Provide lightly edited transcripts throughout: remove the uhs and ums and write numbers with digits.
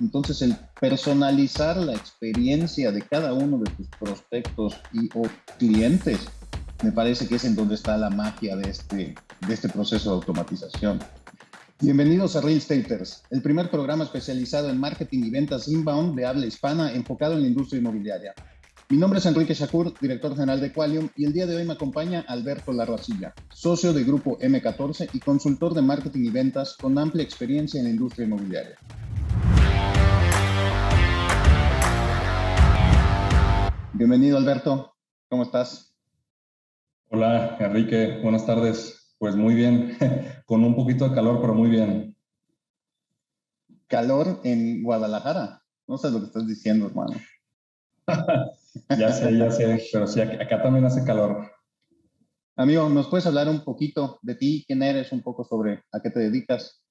Entonces, el personalizar la experiencia de cada uno de tus prospectos y o clientes, me parece que es en donde está la magia de este proceso de automatización. Bienvenidos a Real Staters, el primer programa especializado en marketing y ventas inbound de habla hispana enfocado en la industria inmobiliaria. Mi nombre es Enrique Shakur, director general de Qualium, y el día de hoy me acompaña Alberto Larracilla, socio de Grupo M14 y consultor de marketing y ventas con amplia experiencia en la industria inmobiliaria. Bienvenido, Alberto. ¿Cómo estás? Hola, Enrique. Buenas tardes. Pues muy bien, con un poquito de calor, pero muy bien. Calor en Guadalajara. No sé lo que estás diciendo, hermano. Ya sé, pero sí, acá también hace calor. Amigo, ¿nos puedes hablar un poquito de ti? ¿Quién eres? Un poco sobre a qué te dedicas.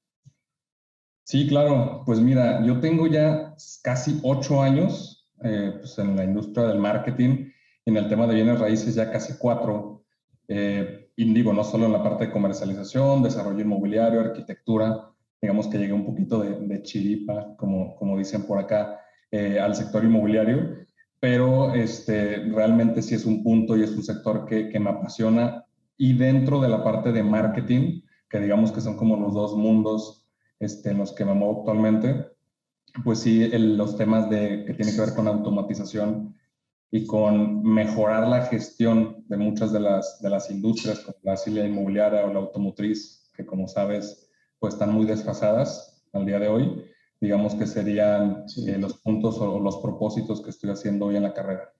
Sí, claro. Pues mira, yo tengo ya casi 8 años pues en la industria del marketing, en el tema de bienes raíces ya casi 4. Y digo, no solo en la parte de comercialización, desarrollo inmobiliario, arquitectura, digamos que llegué un poquito de chiripa, como dicen por acá, al sector inmobiliario, pero realmente sí es un punto y es un sector que me apasiona. Y dentro de la parte de marketing, que digamos que son como los dos mundos en los que me muevo actualmente, pues sí, los temas que tienen que ver con automatización y con mejorar la gestión de muchas de las industrias, como la auxiliar inmobiliaria o la automotriz, que como sabes, pues están muy desfasadas al día de hoy. Digamos que serían los puntos o los propósitos que estoy haciendo hoy en la carrera.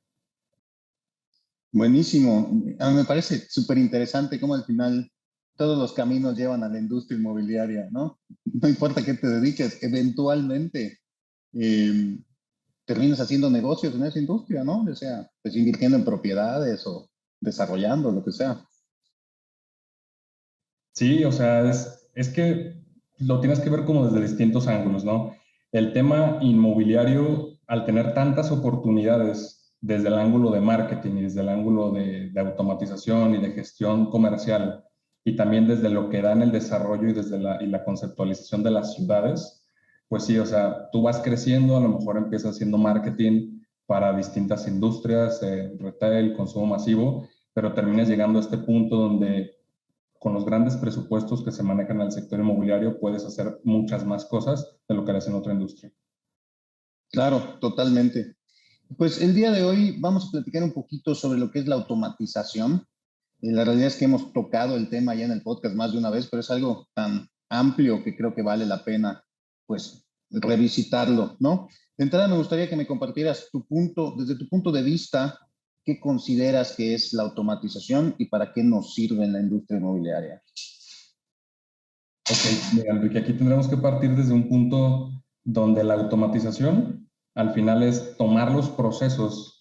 Buenísimo. A mí me parece súper interesante cómo al final todos los caminos llevan a la industria inmobiliaria, ¿no? No importa qué te dediques, eventualmente eh, terminas haciendo negocios en esa industria, ¿no? O sea, pues invirtiendo en propiedades o desarrollando, lo que sea. Sí, o sea, es que lo tienes que ver como desde distintos ángulos, ¿no? El tema inmobiliario, al tener tantas oportunidades desde el ángulo de marketing y desde el ángulo de automatización y de gestión comercial, y también desde lo que da en el desarrollo y desde la conceptualización de las ciudades, pues sí, o sea, tú vas creciendo, a lo mejor empiezas haciendo marketing para distintas industrias, retail, consumo masivo, pero terminas llegando a este punto donde con los grandes presupuestos que se manejan en el sector inmobiliario, puedes hacer muchas más cosas de lo que haces en otra industria. Claro, totalmente. Pues el día de hoy vamos a platicar un poquito sobre lo que es la automatización. La realidad es que hemos tocado el tema ya en el podcast más de una vez, pero es algo tan amplio que creo que vale la pena, pues, revisitarlo, ¿no? De entrada me gustaría que me compartieras tu punto, desde tu punto de vista, qué consideras que es la automatización y para qué nos sirve en la industria inmobiliaria. Ok, mira, Enrique, aquí tendremos que partir desde un punto donde la automatización al final es tomar los procesos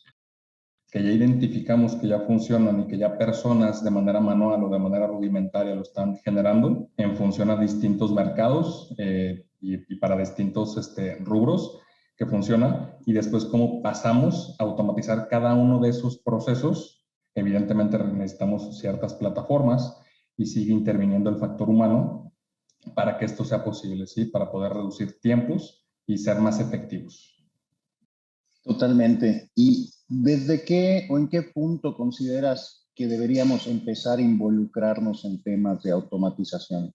que ya identificamos que ya funcionan y que ya personas de manera manual o de manera rudimentaria lo están generando en función a distintos mercados y para distintos rubros que funcionan, y después cómo pasamos a automatizar cada uno de esos procesos. Evidentemente necesitamos ciertas plataformas y sigue interviniendo el factor humano para que esto sea posible, ¿sí? Para poder reducir tiempos y ser más efectivos. Totalmente. ¿Y desde qué o en qué punto consideras que deberíamos empezar a involucrarnos en temas de automatización?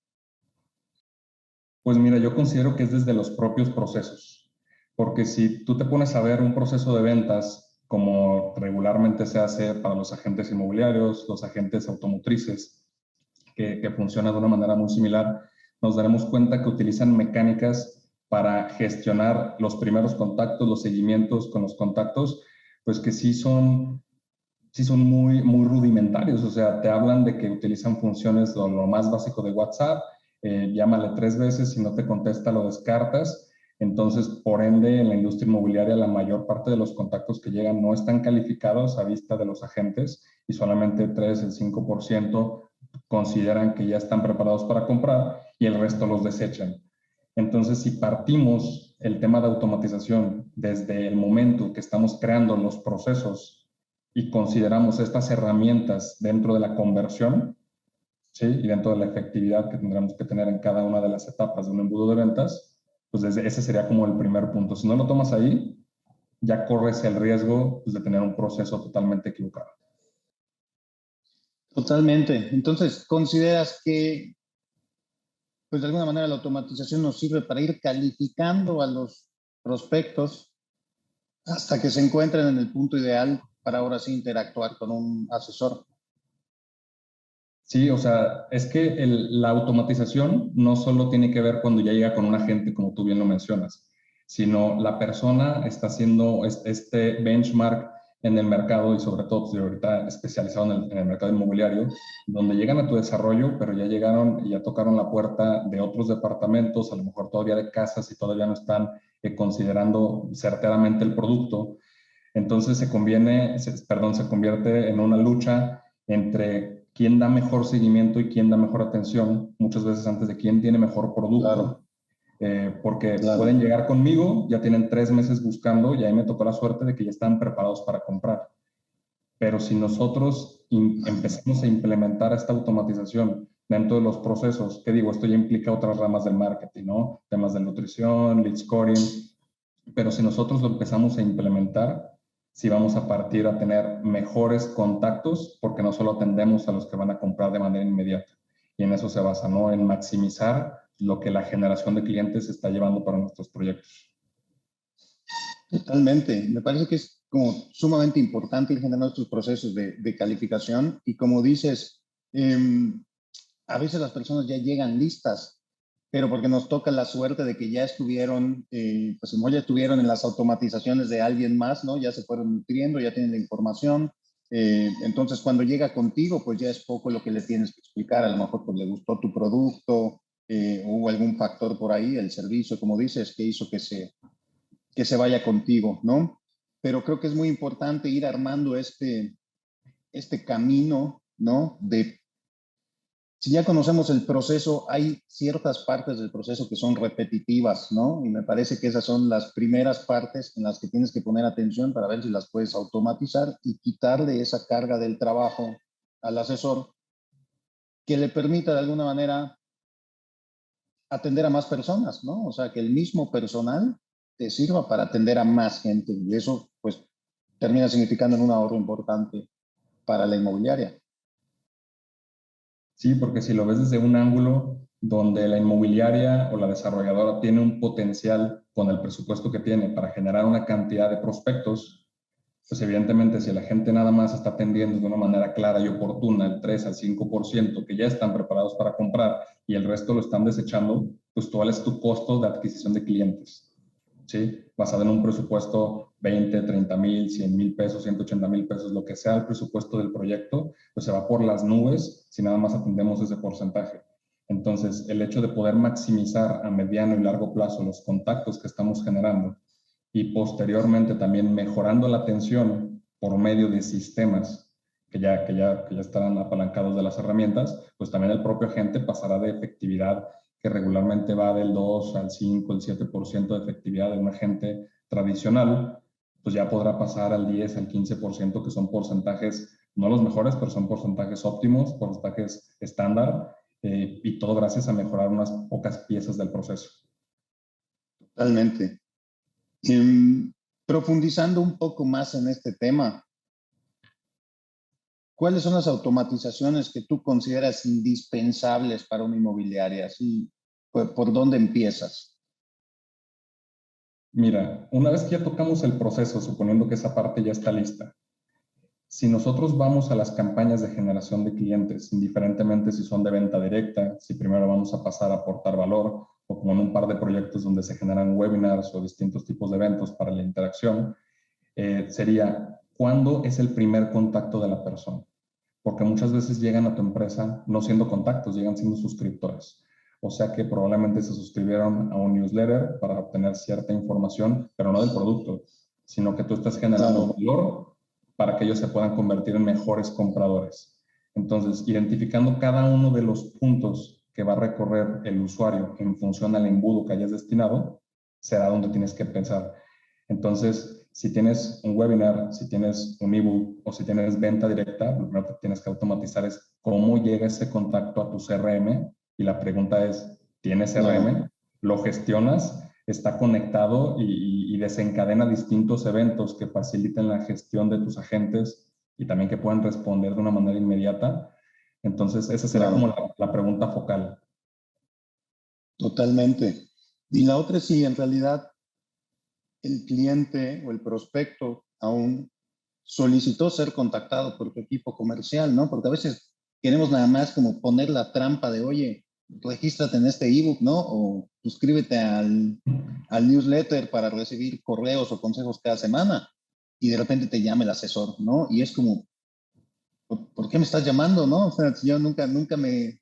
Pues mira, yo considero que es desde los propios procesos, porque si tú te pones a ver un proceso de ventas, como regularmente se hace para los agentes inmobiliarios, los agentes automotrices, que funciona de una manera muy similar, nos daremos cuenta que utilizan mecánicas para gestionar los primeros contactos, los seguimientos con los contactos, pues que sí son muy, muy rudimentarios. O sea, te hablan de que utilizan funciones, lo más básico de WhatsApp, llámale 3 veces, si no te contesta lo descartas. Entonces, por ende, en la industria inmobiliaria la mayor parte de los contactos que llegan no están calificados a vista de los agentes y solamente el 5% consideran que ya están preparados para comprar y el resto los desechan. Entonces, si partimos el tema de automatización desde el momento que estamos creando los procesos y consideramos estas herramientas dentro de la conversión, ¿sí? Y dentro de la efectividad que tendremos que tener en cada una de las etapas de un embudo de ventas, Pues ese sería como el primer punto. Si no lo tomas ahí, ya corres el riesgo pues, de tener un proceso totalmente equivocado. Totalmente. Entonces, ¿consideras que, pues de alguna manera, la automatización nos sirve para ir calificando a los prospectos hasta que se encuentren en el punto ideal para ahora sí interactuar con un asesor? Sí, o sea, es que la automatización no solo tiene que ver cuando ya llega con un agente, como tú bien lo mencionas, sino la persona está haciendo este benchmark en el mercado y sobre todo pues, ahorita especializado en el mercado inmobiliario, donde llegan a tu desarrollo, pero ya llegaron y ya tocaron la puerta de otros departamentos, a lo mejor todavía de casas y todavía no están considerando certeramente el producto. Entonces se convierte en una lucha entre quién da mejor seguimiento y quién da mejor atención, muchas veces antes de quién tiene mejor producto, Claro, porque claro. pueden llegar conmigo, ya tienen 3 meses buscando y ahí me tocó la suerte de que ya están preparados para comprar. Pero si nosotros empezamos a implementar esta automatización dentro de los procesos, que digo, esto ya implica otras ramas del marketing, ¿no? Temas de nutrición, lead scoring, pero si nosotros lo empezamos a implementar, sí vamos a partir a tener mejores contactos, porque no solo atendemos a los que van a comprar de manera inmediata. Y en eso se basa, ¿no? En maximizar lo que la generación de clientes está llevando para nuestros proyectos. Totalmente. Me parece que es como sumamente importante ir generando estos procesos de calificación y como dices, a veces las personas ya llegan listas, pero porque nos toca la suerte de que ya estuvieron, pues como ya estuvieron en las automatizaciones de alguien más, ¿no? Ya se fueron nutriendo, ya tienen la información. Entonces, cuando llega contigo, pues ya es poco lo que le tienes que explicar. A lo mejor pues le gustó tu producto, hubo algún factor por ahí, el servicio, como dices, que hizo que se vaya contigo, ¿no? Pero creo que es muy importante ir armando este camino, ¿no? Si ya conocemos el proceso, hay ciertas partes del proceso que son repetitivas, ¿no? Y me parece que esas son las primeras partes en las que tienes que poner atención para ver si las puedes automatizar y quitarle esa carga del trabajo al asesor que le permita de alguna manera atender a más personas, ¿no? O sea, que el mismo personal te sirva para atender a más gente y eso, pues, termina significando un ahorro importante para la inmobiliaria. Sí, porque si lo ves desde un ángulo donde la inmobiliaria o la desarrolladora tiene un potencial con el presupuesto que tiene para generar una cantidad de prospectos, pues evidentemente si la gente nada más está atendiendo de una manera clara y oportuna el 3 al 5% que ya están preparados para comprar y el resto lo están desechando, pues cuál es tu costo de adquisición de clientes. ¿Sí? Basado en un presupuesto 20, 30 mil, 100 mil pesos, 180 mil pesos, lo que sea el presupuesto del proyecto, pues se va por las nubes si nada más atendemos ese porcentaje. Entonces, el hecho de poder maximizar a mediano y largo plazo los contactos que estamos generando y posteriormente también mejorando la atención por medio de sistemas que ya estarán apalancados de las herramientas, pues también el propio agente pasará de efectividad que regularmente va del 2 al 5, el 7% de efectividad de un agente tradicional, pues ya podrá pasar al 10, al 15%, que son porcentajes, no los mejores, pero son porcentajes óptimos, porcentajes estándar, y todo gracias a mejorar unas pocas piezas del proceso. Totalmente. Profundizando un poco más en este tema, ¿cuáles son las automatizaciones que tú consideras indispensables para una inmobiliaria? Así, ¿por dónde empiezas? Mira, una vez que ya tocamos el proceso, suponiendo que esa parte ya está lista, si nosotros vamos a las campañas de generación de clientes, indiferentemente si son de venta directa, si primero vamos a pasar a aportar valor, o como en un par de proyectos donde se generan webinars o distintos tipos de eventos para la interacción, sería, ¿cuándo es el primer contacto de la persona? Porque muchas veces llegan a tu empresa no siendo contactos, llegan siendo suscriptores. O sea que probablemente se suscribieron a un newsletter para obtener cierta información, pero no del producto, sino que tú estás generando Claro, valor para que ellos se puedan convertir en mejores compradores. Entonces, identificando cada uno de los puntos que va a recorrer el usuario en función al embudo que hayas destinado, será donde tienes que pensar. Entonces, si tienes un webinar, si tienes un ebook o si tienes venta directa, lo primero que tienes que automatizar es cómo llega ese contacto a tu CRM. Y la pregunta es, ¿tienes claro. CRM? ¿Lo gestionas? está conectado y desencadena distintos eventos que faciliten la gestión de tus agentes y también que puedan responder de una manera inmediata. Entonces, esa sería Claro. como la pregunta focal. Totalmente. Y la otra es si en realidad el cliente o el prospecto aún solicitó ser contactado por tu equipo comercial, ¿no? Porque a veces queremos nada más como poner la trampa de, oye, regístrate en este ebook, ¿no? O suscríbete al newsletter para recibir correos o consejos cada semana. Y de repente te llama el asesor, ¿no? Y es como, ¿por qué me estás llamando, no? O sea, yo nunca me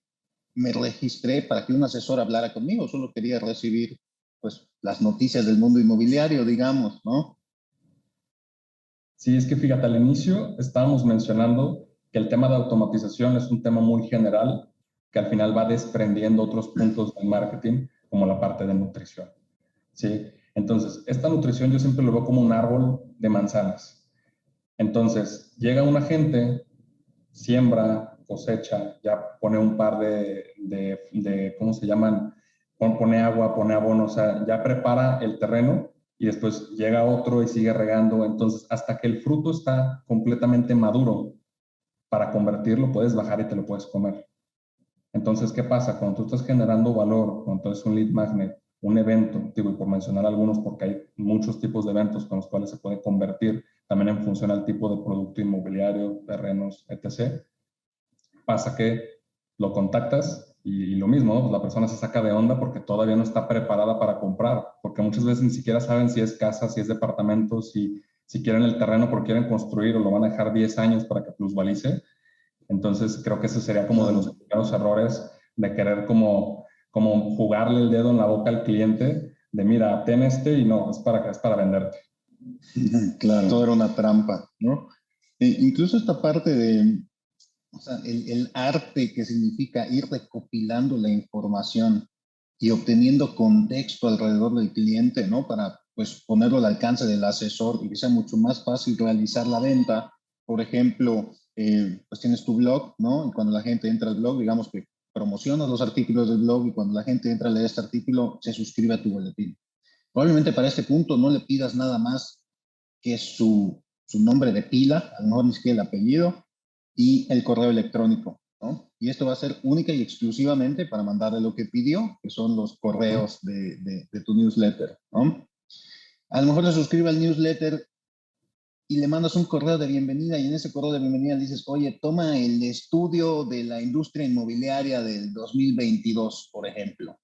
registré para que un asesor hablara conmigo, solo quería recibir, pues, las noticias del mundo inmobiliario, digamos, ¿no? Sí, es que fíjate, al inicio estábamos mencionando que el tema de automatización es un tema muy general que al final va desprendiendo otros puntos del marketing, como la parte de nutrición. ¿Sí? Entonces, esta nutrición yo siempre lo veo como un árbol de manzanas. Entonces, llega un agente, siembra, cosecha, ya pone un par de ¿cómo se llaman? Pone agua, pone abono, o sea, ya prepara el terreno y después llega otro y sigue regando. Entonces, hasta que el fruto está completamente maduro, para convertirlo puedes bajar y te lo puedes comer. Entonces, ¿qué pasa? Cuando tú estás generando valor, cuando tú eres un lead magnet, un evento, digo, y por mencionar algunos, porque hay muchos tipos de eventos con los cuales se puede convertir, también en función al tipo de producto inmobiliario, terrenos, etc. Pasa que lo contactas y lo mismo, ¿no? Pues la persona se saca de onda porque todavía no está preparada para comprar, porque muchas veces ni siquiera saben si es casa, si es departamento, si quieren el terreno porque quieren construir o lo van a dejar 10 años para que plusvalice. Entonces, creo que ese sería como de los primeros errores de querer como jugarle el dedo en la boca al cliente de, mira, ten este y no, es para venderte. Claro. Todo era una trampa, ¿no? Incluso esta parte de, o sea, el arte que significa ir recopilando la información y obteniendo contexto alrededor del cliente, ¿no? Para, pues, ponerlo al alcance del asesor y que sea mucho más fácil realizar la venta. Por ejemplo, pues tienes tu blog, ¿no? Y cuando la gente entra al blog, digamos que promocionas los artículos del blog y cuando la gente entra a leer este artículo, se suscribe a tu boletín. Probablemente para este punto no le pidas nada más que su nombre de pila, a lo mejor ni siquiera el apellido, y el correo electrónico, ¿no? Y esto va a ser única y exclusivamente para mandarle lo que pidió, que son los correos de tu newsletter, ¿no? A lo mejor le suscribe al newsletter y le mandas un correo de bienvenida y en ese correo de bienvenida le dices, oye, toma el estudio de la industria inmobiliaria del 2022, por ejemplo.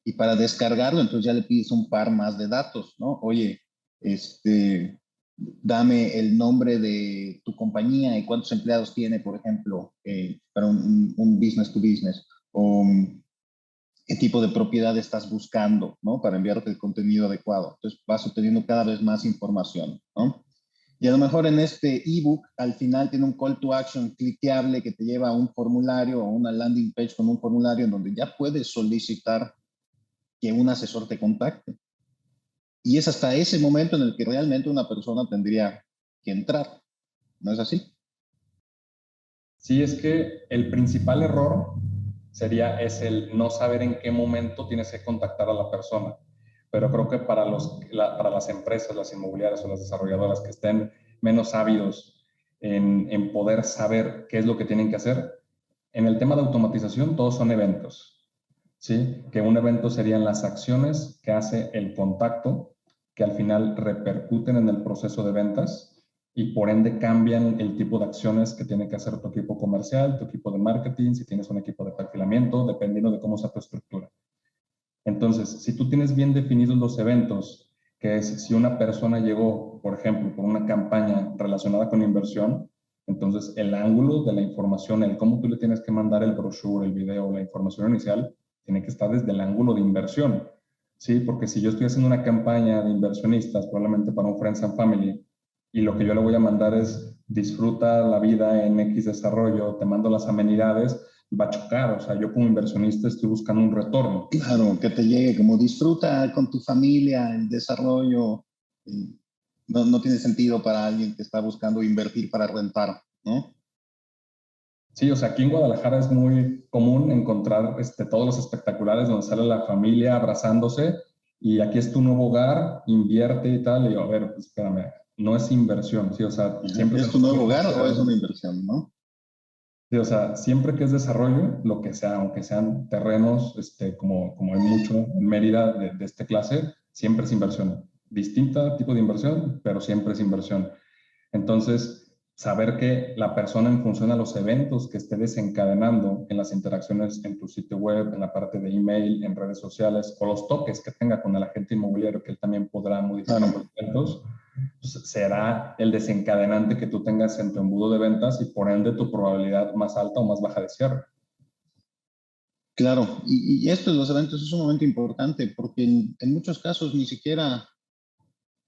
Y para descargarlo, entonces ya le pides un par más de datos, ¿no? Oye, dame el nombre de tu compañía y cuántos empleados tiene, por ejemplo, para un business to business, o qué tipo de propiedad estás buscando, ¿no? Para enviarte el contenido adecuado. Entonces vas obteniendo cada vez más información, ¿no? Y a lo mejor en este ebook al final tiene un call to action cliqueable que te lleva a un formulario o una landing page con un formulario en donde ya puedes solicitar que un asesor te contacte. Y es hasta ese momento en el que realmente una persona tendría que entrar. ¿No es así? Sí, es que el principal error es el no saber en qué momento tienes que contactar a la persona. Pero creo que para las empresas, las inmobiliarias o las desarrolladoras que estén menos ávidos en poder saber qué es lo que tienen que hacer, en el tema de automatización todos son eventos, ¿sí? Que un evento serían las acciones que hace el contacto, que al final repercuten en el proceso de ventas y por ende cambian el tipo de acciones que tiene que hacer tu equipo comercial, tu equipo de marketing, si tienes un equipo de perfilamiento, dependiendo de cómo sea tu estructura. Entonces, si tú tienes bien definidos los eventos, que es si una persona llegó, por ejemplo, por una campaña relacionada con inversión, entonces el ángulo de la información, el cómo tú le tienes que mandar el brochure, el video, la información inicial, tiene que estar desde el ángulo de inversión. Sí, porque si yo estoy haciendo una campaña de inversionistas, probablemente para un Friends and Family, y lo que yo le voy a mandar es disfruta la vida en X desarrollo, te mando las amenidades, va a chocar. O sea, yo como inversionista estoy buscando un retorno. Claro, que te llegue como disfruta con tu familia el desarrollo. No tiene sentido para alguien que está buscando invertir para rentar, ¿no? Sí, o sea, aquí en Guadalajara es muy común encontrar todos los espectaculares donde sale la familia abrazándose y aquí es tu nuevo hogar, invierte y tal. Y yo, a ver, pues, espérame, no es inversión, ¿sí? O sea, siempre ¿Es tu nuevo hogar o es una inversión, no? sí, o sea, siempre que es desarrollo, lo que sea, aunque sean terrenos, como hay mucho en Mérida de esta clase, siempre es inversión. Distinta tipo de inversión, pero siempre es inversión. Entonces, saber que la persona en función a los eventos que esté desencadenando en las interacciones en tu sitio web, en la parte de email, en redes sociales, o los toques que tenga con el agente inmobiliario, que él también podrá modificar los eventos, pues será el desencadenante que tú tengas en tu embudo de ventas y por ende tu probabilidad más alta o más baja de cierre. Claro, y esto de los eventos es un momento importante porque en muchos casos ni siquiera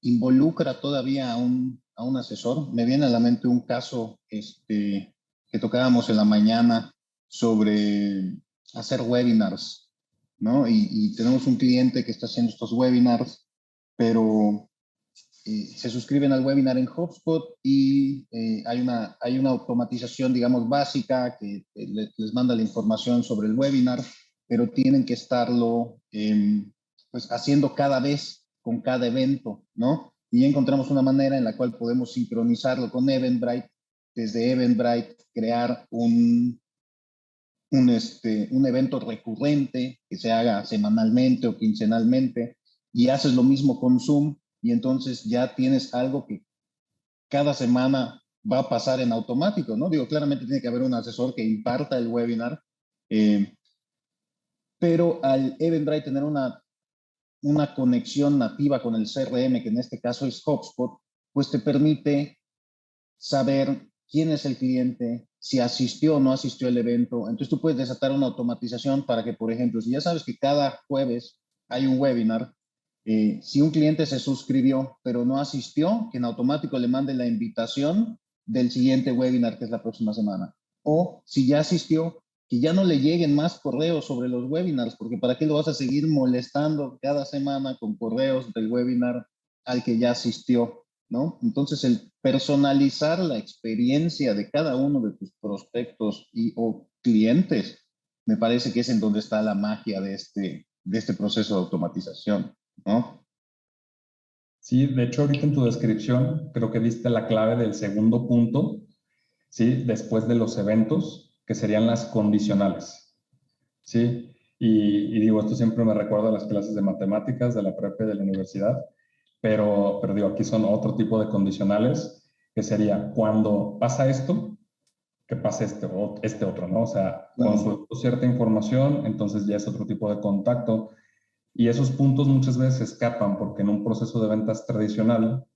involucra todavía a un asesor. Me viene a la mente un caso que tocábamos en la mañana sobre hacer webinars, ¿no? Y tenemos un cliente que está haciendo estos webinars, pero se suscriben al webinar en HubSpot y hay una automatización, digamos, básica que les manda la información sobre el webinar, pero tienen que estarlo pues haciendo cada vez con cada evento, ¿no? Y ya encontramos una manera en la cual podemos sincronizarlo con Eventbrite, desde Eventbrite crear un evento recurrente que se haga semanalmente o quincenalmente y haces lo mismo con Zoom y entonces ya tienes algo que cada semana va a pasar en automático, ¿no? Digo, claramente tiene que haber un asesor que imparta el webinar, eh, pero al Eventbrite tener una conexión nativa con el CRM, que en este caso es HubSpot, pues te permite saber quién es el cliente, si asistió o no asistió al evento. Entonces tú puedes desatar una automatización para que, por ejemplo, si ya sabes que cada jueves hay un webinar, si un cliente se suscribió pero no asistió, que en automático le mande la invitación del siguiente webinar que es la próxima semana. O si ya asistió, que ya no le lleguen más correos sobre los webinars, porque ¿para qué lo vas a seguir molestando cada semana con correos del webinar al que ya asistió? ¿No? Entonces, el personalizar la experiencia de cada uno de tus prospectos y o clientes, me parece que es en donde está la magia de este proceso de automatización, ¿no? Sí, de hecho, ahorita en tu descripción creo que diste la clave del segundo punto, ¿sí? Después de los eventos, que serían las condicionales, ¿sí? Y digo, esto siempre me recuerda a las clases de matemáticas de la prepa y de la universidad, pero digo, aquí son otro tipo de condicionales, que sería cuando pasa esto, que pase este otro, ¿no? O sea, consulto cierta información, entonces ya es otro tipo de contacto, y esos puntos muchas veces escapan porque en un proceso de ventas tradicional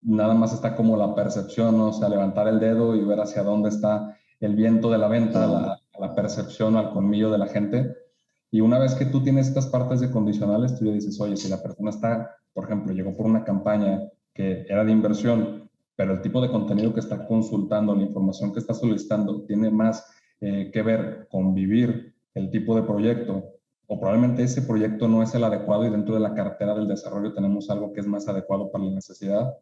nada más está como la percepción, ¿no? O sea, levantar el dedo y ver hacia dónde está el viento de la venta, la percepción al colmillo de la gente. Y una vez que tú tienes estas partes de condicionales, tú ya dices, oye, si la persona está, por ejemplo, llegó por una campaña que era de inversión, pero el tipo de contenido que está consultando, la información que está solicitando, tiene más que ver con vivir el tipo de proyecto, o probablemente ese proyecto no es el adecuado y dentro de la cartera del desarrollo tenemos algo que es más adecuado para la necesidad.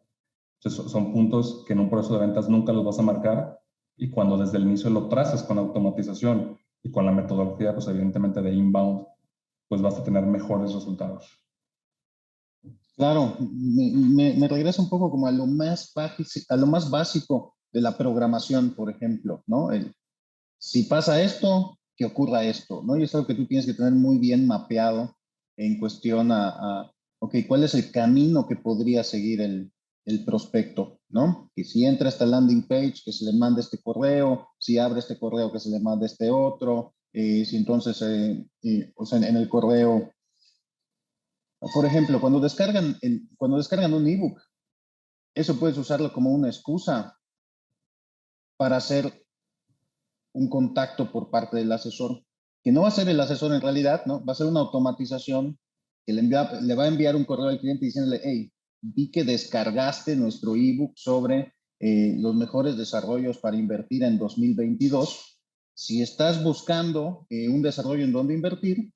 Entonces, son puntos que en un proceso de ventas nunca los vas a marcar y cuando desde el inicio lo trazas con automatización y con la metodología, pues evidentemente de inbound, pues vas a tener mejores resultados. Claro, me regresa un poco como a lo más básico de la programación, por ejemplo, ¿no? Si pasa esto, que ocurra esto, ¿no? Y es algo que tú tienes que tener muy bien mapeado en cuestión ok, ¿cuál es el camino que podría seguir el prospecto, ¿no? Que si entra a esta landing page, que se le mande este correo, si abre este correo, que se le mande este otro, si entonces, o sea, en el correo, por ejemplo, cuando descargan un ebook, eso puedes usarlo como una excusa para hacer un contacto por parte del asesor, que no va a ser el asesor en realidad, ¿no? Va a ser una automatización que le va a enviar un correo al cliente diciéndole, hey, vi que descargaste nuestro ebook sobre los mejores desarrollos para invertir en 2022. Si estás buscando un desarrollo en donde invertir,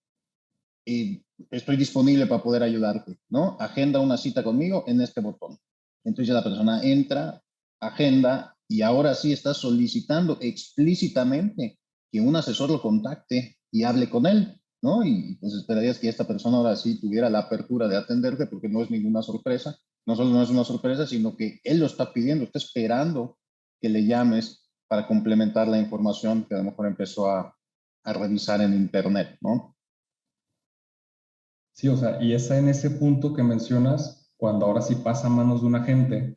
estoy disponible para poder ayudarte, ¿no? Agenda una cita conmigo en este botón. Entonces ya la persona entra, agenda y ahora sí está solicitando explícitamente que un asesor lo contacte y hable con él. ¿no? Y pues esperarías que esta persona ahora sí tuviera la apertura de atenderte porque no es ninguna sorpresa. No solo no es una sorpresa, sino que él lo está pidiendo, está esperando que le llames para complementar la información que a lo mejor empezó a revisar en internet, ¿no? Sí, o sea, y es en ese punto que mencionas, cuando ahora sí pasa a manos de un agente,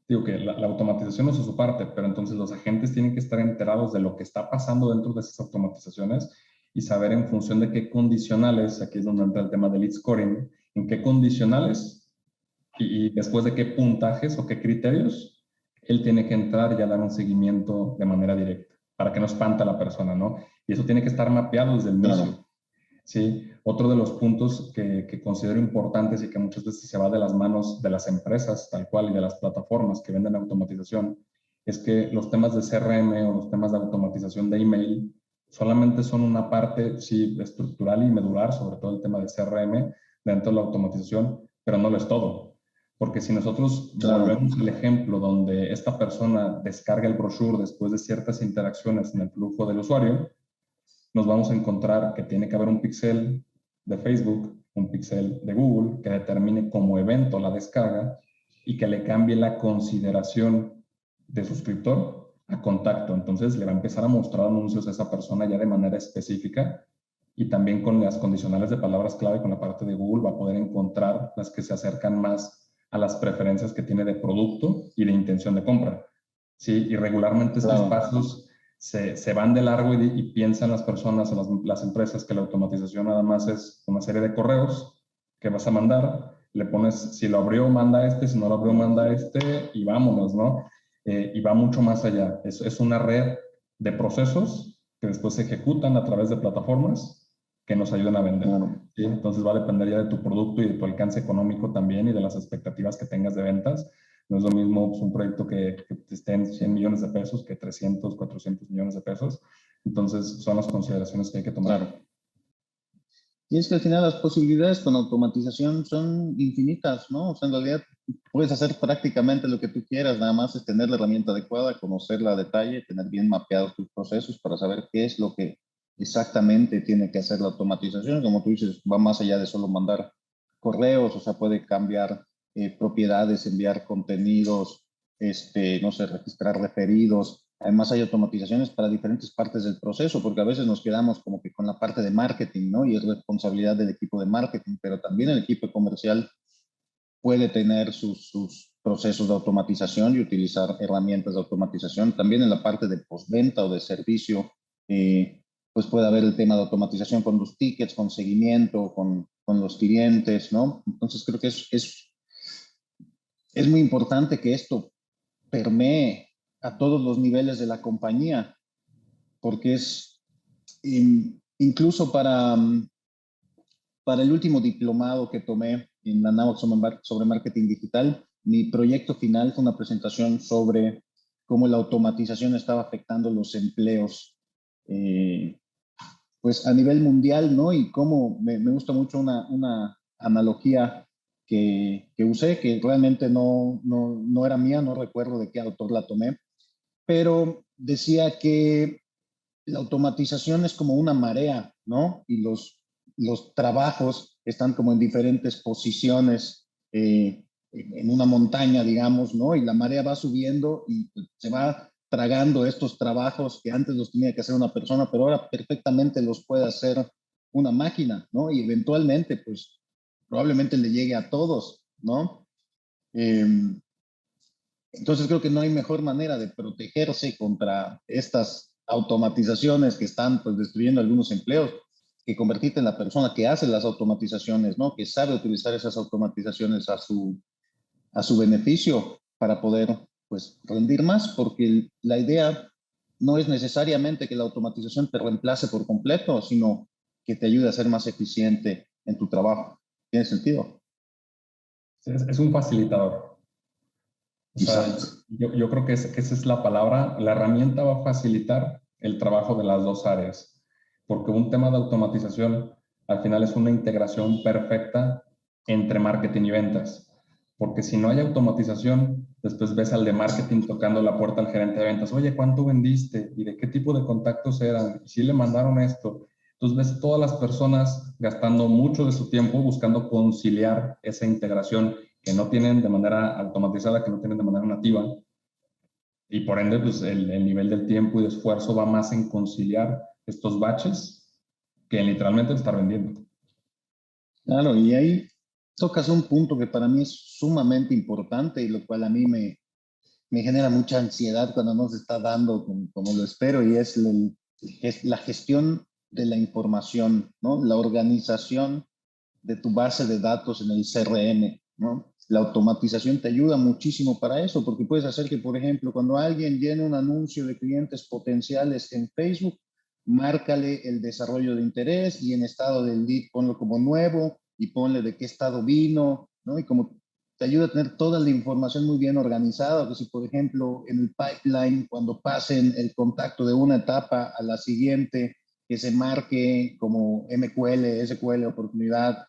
digo que la automatización no es su parte, pero entonces los agentes tienen que estar enterados de lo que está pasando dentro de esas automatizaciones y saber en función de qué condicionales, aquí es donde entra el tema del lead scoring, en qué condicionales y después de qué puntajes o qué criterios él tiene que entrar y a dar un seguimiento de manera directa, para que no espante a la persona, ¿no? Y eso tiene que estar mapeado desde el inicio. Claro. Sí, otro de los puntos que considero importantes y que muchas veces se va de las manos de las empresas tal cual y de las plataformas que venden automatización es que los temas de CRM o los temas de automatización de email solamente son una parte, sí, estructural y medular, sobre todo el tema de CRM dentro de la automatización, pero no lo es todo. Porque si nosotros Claro. volvemos al ejemplo donde esta persona descarga el brochure después de ciertas interacciones en el flujo del usuario, nos vamos a encontrar que tiene que haber un píxel de Facebook, un píxel de Google que determine como evento la descarga y que le cambie la consideración de suscriptor a contacto. Entonces le va a empezar a mostrar anuncios a esa persona ya de manera específica y también con las condicionales de palabras clave con la parte de Google va a poder encontrar las que se acercan más a las preferencias que tiene de producto y de intención de compra. Sí, y regularmente estos Claro. pasos se van de largo y piensan las personas o las empresas que la automatización nada más es una serie de correos que vas a mandar, le pones, si lo abrió, manda este, si no lo abrió, manda este y vámonos, ¿no? Y va mucho más allá. Es una red de procesos que después se ejecutan a través de plataformas que nos ayudan a vender. Claro. ¿Sí? Entonces va a depender ya de tu producto y de tu alcance económico también y de las expectativas que tengas de ventas. No es lo mismo pues, un proyecto que esté en 100 millones de pesos que 300, 400 millones de pesos. Entonces, son las consideraciones que hay que tomar. Claro. Y es que al final las posibilidades con automatización son infinitas, ¿no? O sea, en realidad puedes hacer prácticamente lo que tú quieras, nada más es tener la herramienta adecuada, conocerla a detalle, tener bien mapeados tus procesos para saber qué es lo que exactamente tiene que hacer la automatización. Como tú dices, va más allá de solo mandar correos, o sea, puede cambiar propiedades, enviar contenidos, no sé, registrar referidos. Además hay automatizaciones para diferentes partes del proceso, porque a veces nos quedamos como que con la parte de marketing, ¿no? Y es responsabilidad del equipo de marketing, pero también el equipo comercial puede tener sus procesos de automatización y utilizar herramientas de automatización. También en la parte de postventa o de servicio, pues puede haber el tema de automatización con los tickets, con seguimiento, con los clientes, ¿no? Entonces creo que es muy importante que esto permee a todos los niveles de la compañía, porque es incluso para el último diplomado que tomé en la NAWAC sobre marketing digital, mi proyecto final fue una presentación sobre cómo la automatización estaba afectando los empleos pues a nivel mundial, ¿no? Y cómo me gusta mucho una analogía que usé, que realmente no era mía, no recuerdo de qué autor la tomé, pero decía que la automatización es como una marea, ¿no? Y los trabajos están como en diferentes posiciones en una montaña, digamos, ¿no? Y la marea va subiendo y pues, se va tragando estos trabajos que antes los tenía que hacer una persona, pero ahora perfectamente los puede hacer una máquina, ¿no? Y eventualmente, pues, probablemente le llegue a todos, ¿no? Eh, entonces creo que no hay mejor manera de protegerse contra estas automatizaciones que están pues, destruyendo algunos empleos que convertirte en la persona que hace las automatizaciones, ¿no? Que sabe utilizar esas automatizaciones a su beneficio para poder pues rendir más, porque la idea no es necesariamente que la automatización te reemplace por completo, sino que te ayude a ser más eficiente en tu trabajo. ¿Tiene sentido? Es un facilitador. O sea, Exacto. yo creo que esa es la palabra. La herramienta va a facilitar el trabajo de las dos áreas, porque un tema de automatización al final es una integración perfecta entre marketing y ventas. Porque si no hay automatización, después ves al de marketing tocando la puerta al gerente de ventas, oye, ¿cuánto vendiste? ¿Y de qué tipo de contactos eran? ¿Y si le mandaron esto? Entonces ves todas las personas gastando mucho de su tiempo buscando conciliar esa integración que no tienen de manera automatizada, que no tienen de manera nativa, y por ende pues el nivel del tiempo y de esfuerzo va más en conciliar estos batches que en literalmente estar vendiendo. Claro, y ahí tocas un punto que para mí es sumamente importante y lo cual a mí me genera mucha ansiedad cuando no se está dando como lo espero, y es la gestión de la información, ¿no? La organización de tu base de datos en el CRM, ¿no? La automatización te ayuda muchísimo para eso, porque puedes hacer que, por ejemplo, cuando alguien llene un anuncio de clientes potenciales en Facebook, márcale el desarrollo de interés y en estado del lead ponlo como nuevo y ponle de qué estado vino, ¿no? Y como te ayuda a tener toda la información muy bien organizada, que si, por ejemplo, en el pipeline, cuando pasen el contacto de una etapa a la siguiente, que se marque como MQL, SQL, oportunidad,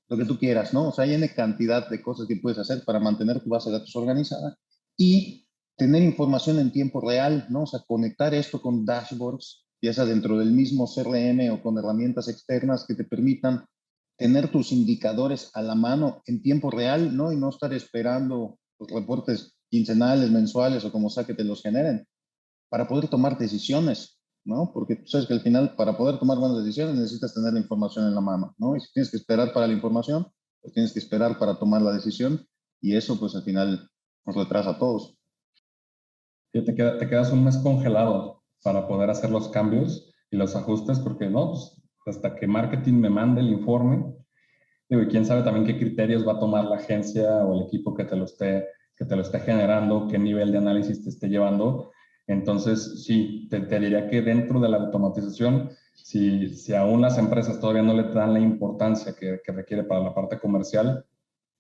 lo que tú quieras, ¿no? O sea, hay una cantidad de cosas que puedes hacer para mantener tu base de datos organizada y tener información en tiempo real, ¿no? O sea, conectar esto con dashboards, ya sea dentro del mismo CRM o con herramientas externas que te permitan tener tus indicadores a la mano en tiempo real, ¿no? Y no estar esperando los reportes quincenales, mensuales o como sea que te los generen para poder tomar decisiones, ¿no? Porque tú sabes que al final, para poder tomar buenas decisiones, necesitas tener la información en la mano, ¿no? Y si tienes que esperar para la información, pues tienes que esperar para tomar la decisión y eso, pues al final, nos retrasa a todos. Te quedas un mes congelado para poder hacer los cambios y los ajustes, porque no, pues, hasta que marketing me mande el informe, digo, y quién sabe también qué criterios va a tomar la agencia o el equipo que te lo esté generando, qué nivel de análisis te esté llevando. Entonces, sí, te diría que dentro de la automatización, si aún las empresas todavía no le dan la importancia que requiere para la parte comercial,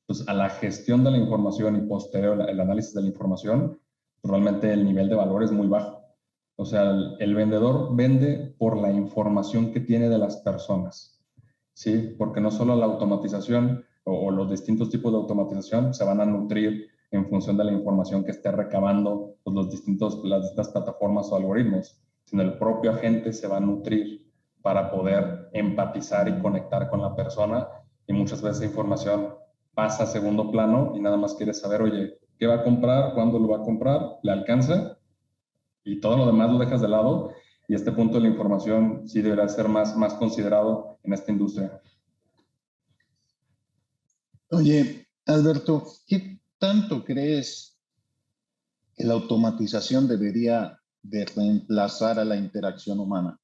pues a la gestión de la información y posterior el análisis de la información, realmente el nivel de valor es muy bajo. O sea, el vendedor vende por la información que tiene de las personas, ¿sí? Porque no solo la automatización o los distintos tipos de automatización se van a nutrir en función de la información que esté recabando pues, las distintas plataformas o algoritmos, sino el propio agente se va a nutrir para poder empatizar y conectar con la persona, y muchas veces esa información pasa a segundo plano y nada más quieres saber, oye, ¿qué va a comprar? ¿Cuándo lo va a comprar? ¿Le alcanza? Y todo lo demás lo dejas de lado, y este punto de la información sí deberá ser más considerado en esta industria. Oye, Alberto, ¿qué tanto crees que la automatización debería de reemplazar a la interacción humana?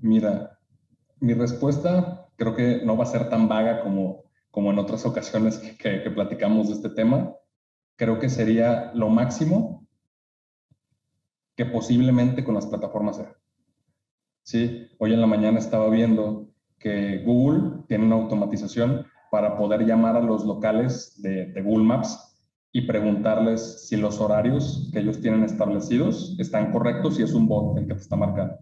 Mira, mi respuesta creo que no va a ser tan vaga como en otras ocasiones que platicamos de este tema. Creo que sería lo máximo que posiblemente con las plataformas sea. Sí, hoy en la mañana estaba viendo que Google tiene una automatización para poder llamar a los locales de Google Maps y preguntarles si los horarios que ellos tienen establecidos están correctos, y es un bot el que te está marcando.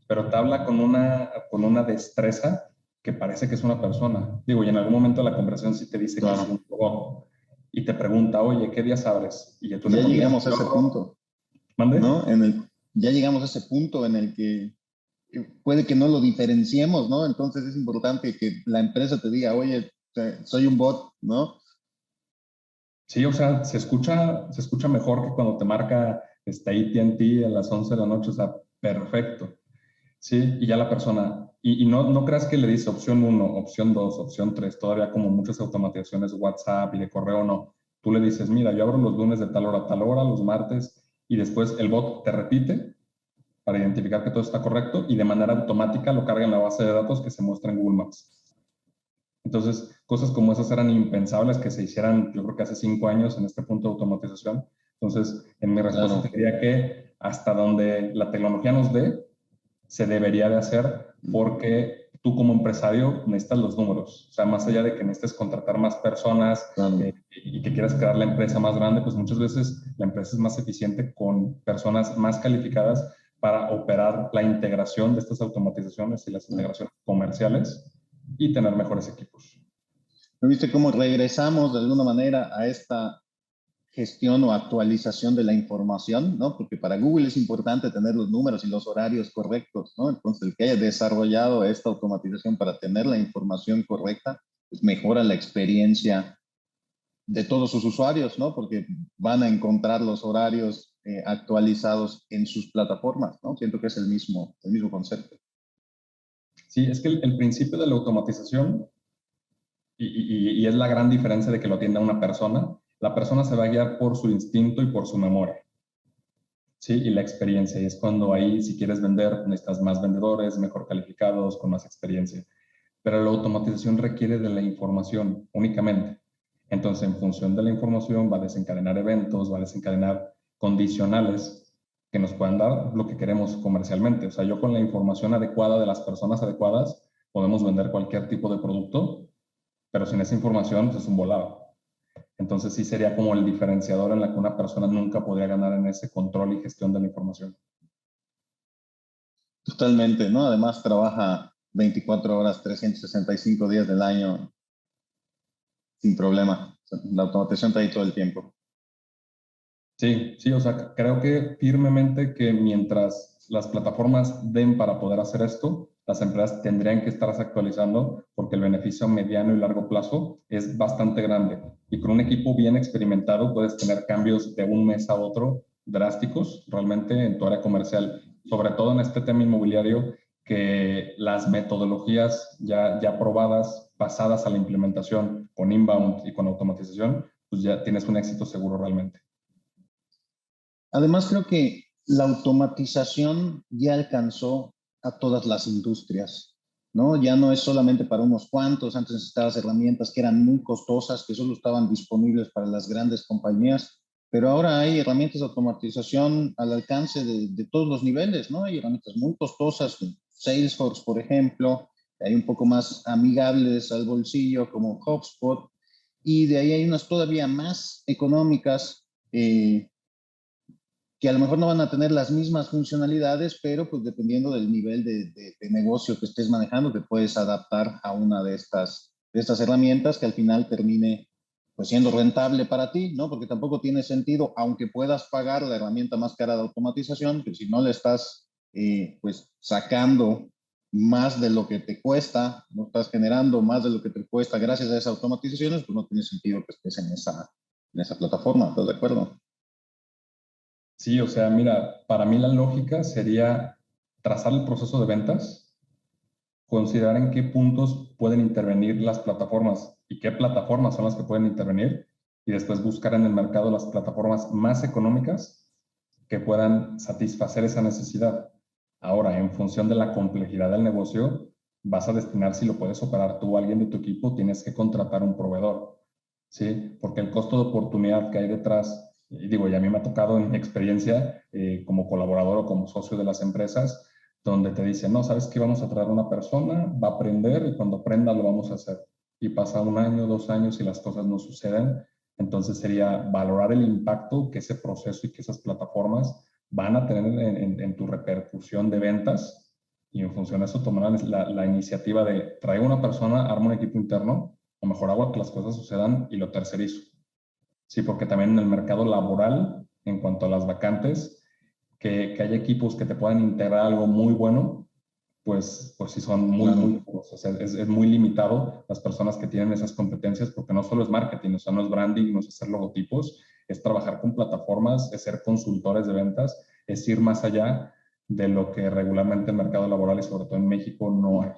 Pero te habla con una destreza que parece que es una persona. Digo, y en algún momento de la conversación sí te dice que es Claro. un robot y te pregunta, oye, ¿qué días abres? Y ya tú le Ya contestas. llegamos a ese punto, ¿Mande? ¿no? Ya llegamos a ese punto en el que puede que no lo diferenciemos, ¿no? Entonces es importante que la empresa te diga, oye, soy un bot, ¿no? Sí, o sea, se escucha mejor que cuando te marca AT&T a las 11 de la noche, o sea, perfecto. Sí, y ya la persona, y no creas que le dice opción uno, opción 2, opción 3, todavía como muchas automatizaciones de WhatsApp y de correo, no. Tú le dices, mira, yo abro los lunes de tal hora a tal hora, los martes, y después el bot te repite para identificar que todo está correcto y de manera automática lo carga en la base de datos que se muestra en Google Maps. Entonces, cosas como esas eran impensables que se hicieran, yo creo que hace 5 años en este punto de automatización. Entonces, en mi respuesta te Claro. diría que hasta donde la tecnología nos dé, se debería de hacer, porque tú como empresario necesitas los números. O sea, más allá de que necesites contratar más personas Claro. y que quieras crear la empresa más grande, pues muchas veces la empresa es más eficiente con personas más calificadas para operar la integración de estas automatizaciones y las integraciones comerciales y tener mejores equipos. ¿No viste cómo regresamos de alguna manera a esta gestión o actualización de la información, ¿no? Porque para Google es importante tener los números y los horarios correctos, ¿no? Entonces, el que haya desarrollado esta automatización para tener la información correcta, pues mejora la experiencia de todos sus usuarios, ¿no? Porque van a encontrar los horarios actualizados en sus plataformas, ¿no? Siento que es el mismo concepto. Sí, es que el principio de la automatización, y es la gran diferencia de que lo atienda una persona, la persona se va a guiar por su instinto y por su memoria. Sí, y la experiencia. Y es cuando ahí, si quieres vender, necesitas más vendedores, mejor calificados, con más experiencia. Pero la automatización requiere de la información únicamente. Entonces, en función de la información, va a desencadenar eventos, va a desencadenar condicionales que nos puedan dar lo que queremos comercialmente. O sea, yo con la información adecuada de las personas adecuadas, podemos vender cualquier tipo de producto, pero sin esa información, pues es un volado. Entonces sí sería como el diferenciador en la que una persona nunca podría ganar en ese control y gestión de la información. Totalmente, ¿no? Además trabaja 24 horas, 365 días del año sin problema. La automatización está ahí todo el tiempo. Sí, sí, o sea, creo que firmemente que mientras las plataformas den para poder hacer esto, las empresas tendrían que estarse actualizando porque el beneficio a mediano y largo plazo es bastante grande. Y con un equipo bien experimentado puedes tener cambios de un mes a otro drásticos realmente en tu área comercial, sobre todo en este tema inmobiliario, que las metodologías ya probadas, pasadas a la implementación con inbound y con automatización, pues ya tienes un éxito seguro realmente. Además, creo que la automatización ya alcanzó a todas las industrias, ¿no? Ya no es solamente para unos cuantos. Antes necesitabas herramientas que eran muy costosas, que solo estaban disponibles para las grandes compañías, pero ahora hay herramientas de automatización al alcance de todos los niveles, ¿no? Hay herramientas muy costosas, Salesforce, por ejemplo, hay un poco más amigables al bolsillo como HubSpot, y de ahí hay unas todavía más económicas, que a lo mejor no van a tener las mismas funcionalidades, pero pues dependiendo del nivel de negocio que estés manejando, te puedes adaptar a una de estas herramientas que al final termine pues siendo rentable para ti, ¿no? Porque tampoco tiene sentido, aunque puedas pagar la herramienta más cara de automatización, que si no le estás pues sacando más de lo que te cuesta, no estás generando más de lo que te cuesta gracias a esas automatizaciones, pues no tiene sentido que estés en esa plataforma, ¿estás de acuerdo? Sí, o sea, mira, para mí la lógica sería trazar el proceso de ventas, considerar en qué puntos pueden intervenir las plataformas y qué plataformas son las que pueden intervenir y después buscar en el mercado las plataformas más económicas que puedan satisfacer esa necesidad. Ahora, en función de la complejidad del negocio, vas a destinar si lo puedes operar tú o alguien de tu equipo, tienes que contratar un proveedor, ¿sí? Porque el costo de oportunidad que hay detrás, y digo, y a mí me ha tocado en mi experiencia como colaborador o como socio de las empresas, donde te dicen, no, sabes que vamos a traer una persona, va a aprender y cuando aprenda lo vamos a hacer. Y pasa un año, 2 años y las cosas no suceden. Entonces sería valorar el impacto que ese proceso y que esas plataformas van a tener en tu repercusión de ventas y en función de eso tomar la iniciativa de traer una persona, arma un equipo interno o mejor hago que las cosas sucedan y lo tercerizo. Sí, porque también en el mercado laboral, en cuanto a las vacantes, que haya equipos que te puedan integrar algo muy bueno, pues sí son muy Claro. pocos. O sea, es muy limitado las personas que tienen esas competencias porque no solo es marketing, o sea, no es branding, no es hacer logotipos, es trabajar con plataformas, es ser consultores de ventas, es ir más allá de lo que regularmente el mercado laboral y sobre todo en México no hay.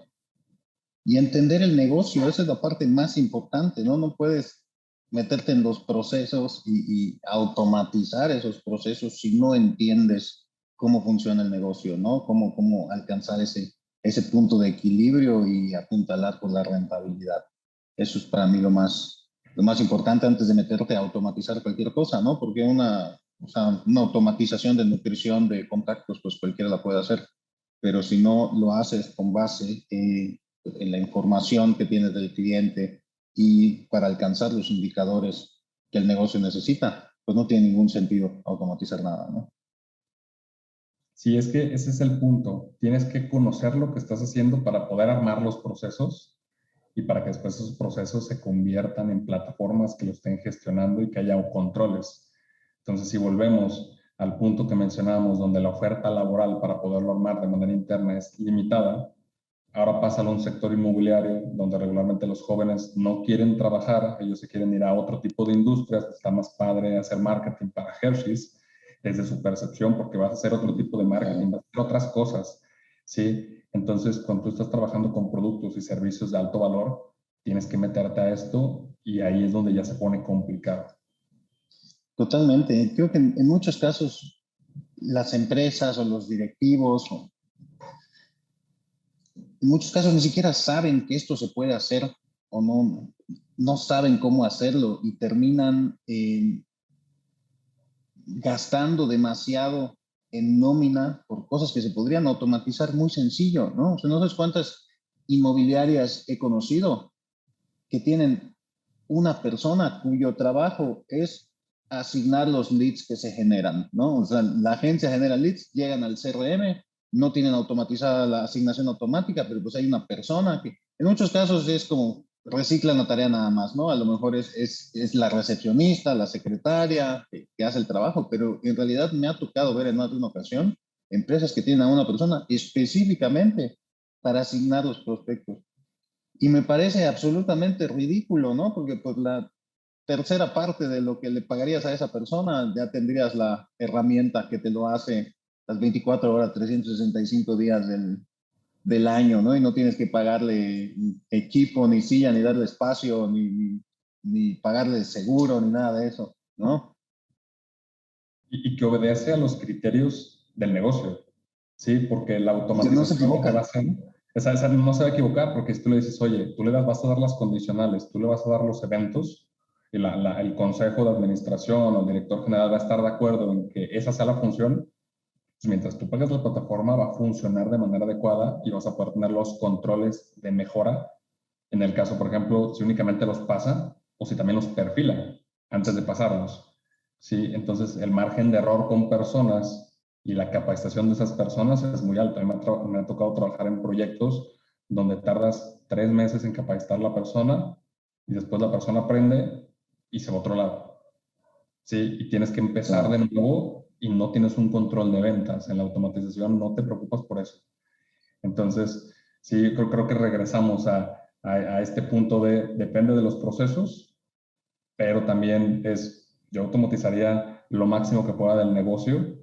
Y entender el negocio, esa es la parte más importante, ¿no? No puedes meterte en los procesos y automatizar esos procesos si no entiendes cómo funciona el negocio, ¿no? Cómo alcanzar ese punto de equilibrio y apuntalar por la rentabilidad. Eso es para mí lo más importante antes de meterte a automatizar cualquier cosa, ¿no? Porque o sea, una automatización de nutrición de contactos, pues cualquiera la puede hacer, pero si no lo haces con base en la información que tienes del cliente y para alcanzar los indicadores que el negocio necesita, pues no tiene ningún sentido automatizar nada, ¿no? Sí, es que ese es el punto. Tienes que conocer lo que estás haciendo para poder armar los procesos y para que después esos procesos se conviertan en plataformas que lo estén gestionando y que haya controles. Entonces, si volvemos al punto que mencionábamos, donde la oferta laboral para poderlo armar de manera interna es limitada, ahora pasa a un sector inmobiliario donde regularmente los jóvenes no quieren trabajar, ellos se quieren ir a otro tipo de industrias, está más padre hacer marketing para Hershey's desde su percepción porque vas a hacer otro tipo de marketing, vas a hacer otras cosas, ¿sí? Entonces, cuando tú estás trabajando con productos y servicios de alto valor, tienes que meterte a esto y ahí es donde ya se pone complicado. Totalmente. Creo que en muchos casos las empresas o los directivos, o en muchos casos ni siquiera saben que esto se puede hacer o no saben cómo hacerlo y terminan gastando demasiado en nómina por cosas que se podrían automatizar muy sencillo, ¿no? O sea, no sé cuántas inmobiliarias he conocido que tienen una persona cuyo trabajo es asignar los leads que se generan, ¿no? O sea, la agencia genera leads, llegan al CRM, no tienen automatizada la asignación automática, pero pues hay una persona que en muchos casos es como reciclan la tarea nada más, ¿no? A lo mejor es la recepcionista, la secretaria que hace el trabajo, pero en realidad me ha tocado ver en más de una ocasión empresas que tienen a una persona específicamente para asignar los prospectos. Y me parece absolutamente ridículo, ¿no? Porque pues la tercera parte de lo que le pagarías a esa persona, ya tendrías la herramienta que te lo hace las 24 horas, 365 días del año, ¿no? Y no tienes que pagarle equipo, ni silla, ni darle espacio, ni pagarle seguro, ni nada de eso, ¿no? Y que obedece a los criterios del negocio, ¿sí? Porque la Y que no se automatización lo que va a equivoca. hacer, esa no se va a equivocar, porque si tú le dices, oye, tú le vas a dar las condicionales, tú le vas a dar los eventos, y el consejo de administración o el director general va a estar de acuerdo en que esa sea la función, pues mientras tú pagas la plataforma va a funcionar de manera adecuada y vas a poder tener los controles de mejora. En el caso, por ejemplo, si únicamente los pasa o si también los perfila antes de pasarlos. ¿Sí? Entonces, el margen de error con personas y la capacitación de esas personas es muy alta. Me ha tocado trabajar en proyectos donde tardas 3 meses en capacitar a la persona y después la persona aprende y se va a otro lado. ¿Sí? Y tienes que empezar de Claro. nuevo y no tienes un control de ventas. En la automatización no te preocupas por eso. Entonces, sí, creo que regresamos a este punto de depende de los procesos, pero también yo automatizaría lo máximo que pueda del negocio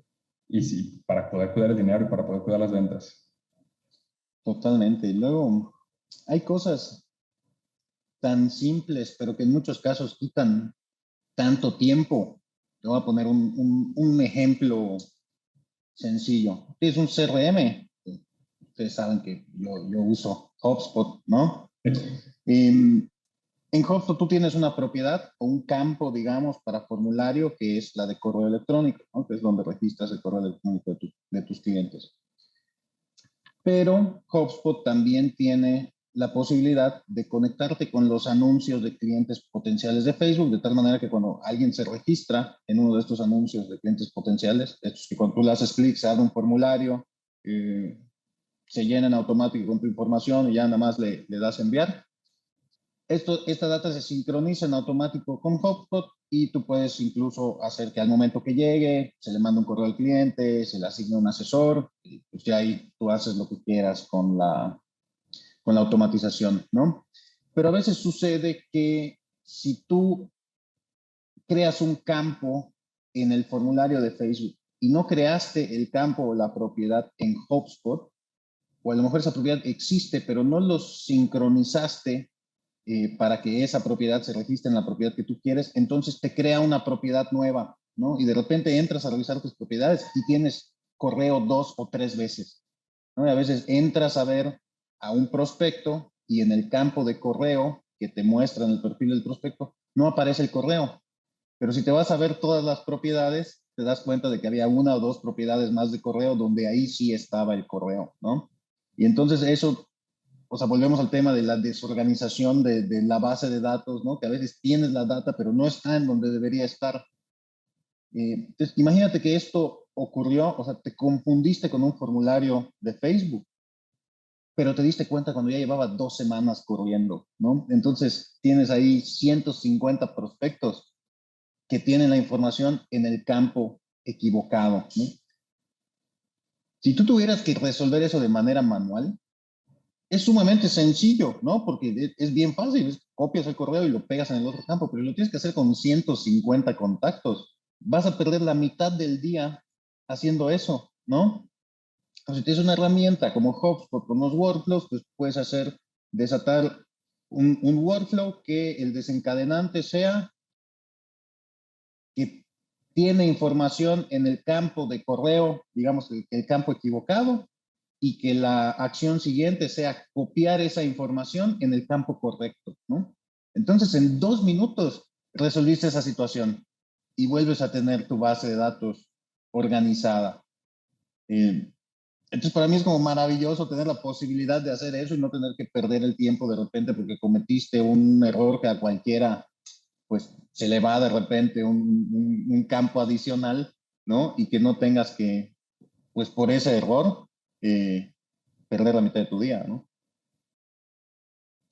y sí, para poder cuidar el dinero y para poder cuidar las ventas. Totalmente. Y luego hay cosas tan simples, pero que en muchos casos quitan tanto tiempo. Te voy a poner un ejemplo sencillo. Es un CRM. Ustedes saben que yo uso HubSpot, ¿no? En, en HubSpot tú tienes una propiedad o un campo, digamos, para formulario que es la de correo electrónico, ¿no? Que es donde registras el correo electrónico de tus clientes. Pero HubSpot también tiene la posibilidad de conectarte con los anuncios de clientes potenciales de Facebook, de tal manera que cuando alguien se registra en uno de estos anuncios de clientes potenciales, estos que cuando tú le haces clic se abre un formulario, eh, se llena en automático con tu información y ya nada más le das enviar. Esta data se sincroniza en automático con HubSpot y tú puedes incluso hacer que al momento que llegue se le manda un correo al cliente, se le asigna un asesor y pues ya ahí tú haces lo que quieras con la automatización, ¿no? Pero a veces sucede que si tú creas un campo en el formulario de Facebook y no creaste el campo o la propiedad en HubSpot, o a lo mejor esa propiedad existe, pero no los sincronizaste para que esa propiedad se registre en la propiedad que tú quieres, entonces te crea una propiedad nueva, ¿no? Y de repente entras a revisar tus propiedades y tienes correo 2 o 3 veces, ¿no? Y a veces entras a ver a un prospecto y en el campo de correo que te muestra en el perfil del prospecto no aparece el correo, pero si te vas a ver todas las propiedades, te das cuenta de que había 1 o 2 propiedades más de correo donde ahí sí estaba el correo, ¿no? Y entonces eso, o sea, volvemos al tema de la desorganización de la base de datos, ¿no? Que a veces tienes la data, pero no está en donde debería estar. Entonces, imagínate que esto ocurrió, o sea, te confundiste con un formulario de Facebook, pero te diste cuenta cuando ya llevaba 2 semanas corriendo, ¿no? Entonces, tienes ahí 150 prospectos que tienen la información en el campo equivocado, ¿no? Si tú tuvieras que resolver eso de manera manual, es sumamente sencillo, ¿no? Porque es bien fácil, copias el correo y lo pegas en el otro campo, pero lo tienes que hacer con 150 contactos. Vas a perder la mitad del día haciendo eso, ¿no? Entonces, si tienes una herramienta como HubSpot con los workflows, pues puedes desatar un workflow que el desencadenante sea que tiene información en el campo de correo, digamos, el campo equivocado, y que la acción siguiente sea copiar esa información en el campo correcto, ¿no? Entonces, en 2 minutos resolviste esa situación y vuelves a tener tu base de datos organizada. Entonces, para mí es como maravilloso tener la posibilidad de hacer eso y no tener que perder el tiempo de repente porque cometiste un error que a cualquiera, pues, se le va de repente un campo adicional, ¿no? Y que no tengas que, pues, por ese error, eh, perder la mitad de tu día, ¿no?